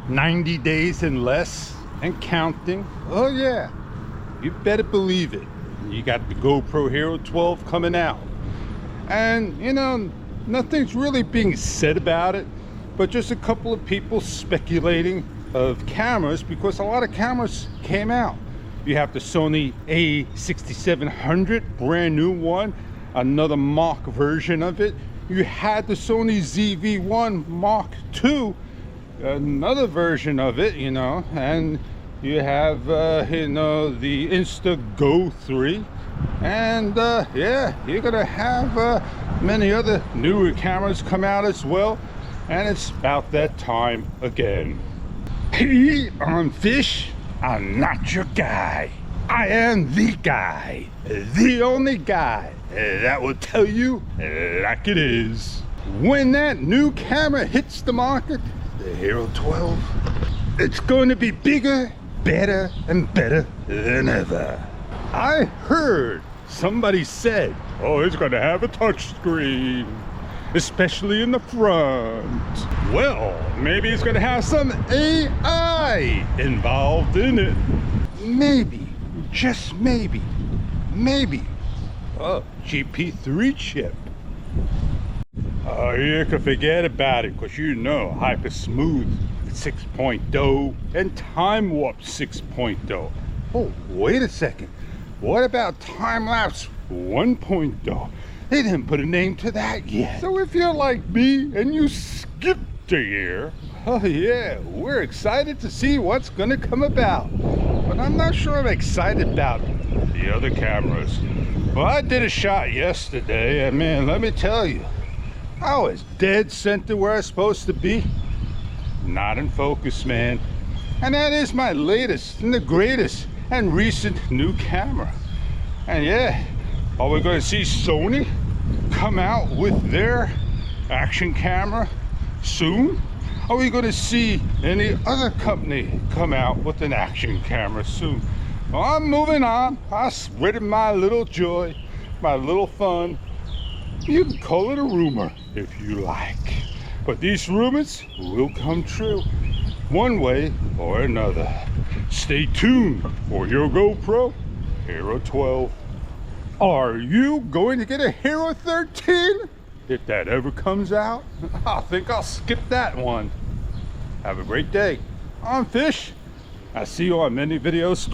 90 days and less and counting. Oh yeah, you better believe it. You got the GoPro Hero 12 coming out, and you know, nothing's really being said about it, but just a couple of people speculating of cameras, because a lot of cameras came out. You have the Sony A6700, brand new one, another Mark version of it. You had the Sony ZV-1 Mark II, another version of it, you know, and you have you know, the Insta Go 3, and yeah, you're gonna have many other newer cameras come out as well, and it's about that time again. Hey, I'm Fish. I'm not your guy. I am the guy, the only guy that will tell you like it is. When that new camera hits the market, the Hero 12, it's going to be bigger, better, and better than ever. I heard somebody said, oh, it's going to have a touch screen, especially in the front. Well, maybe it's going to have some AI involved in it. Maybe, just maybe, a GP3 chip. Oh, you can forget about it, because you know Hyper Smooth 6.0 and Time Warp 6.0. Oh, wait a second. What about Time Lapse 1.0? They didn't put a name to that yet. So if you're like me and you skipped a year, oh yeah, we're excited to see what's gonna come about. But I'm not sure I'm excited about the other cameras. Well, I did a shot yesterday, and man, let me tell you, I was dead center where I was supposed to be. Not in focus, man. And that is my latest and the greatest and recent new camera. And yeah, are we going to see Sony come out with their action camera soon? Are we going to see any other company come out with an action camera soon? Well, I'm moving on. I spread my little joy, my little fun. You can call it a rumor if you like, but these rumors will come true one way or another. Stay tuned for your GoPro Hero 12. Are you going to get a Hero 13? If that ever comes out, I think I'll skip that one. Have a great day. I'm Fish. I see you on many videos.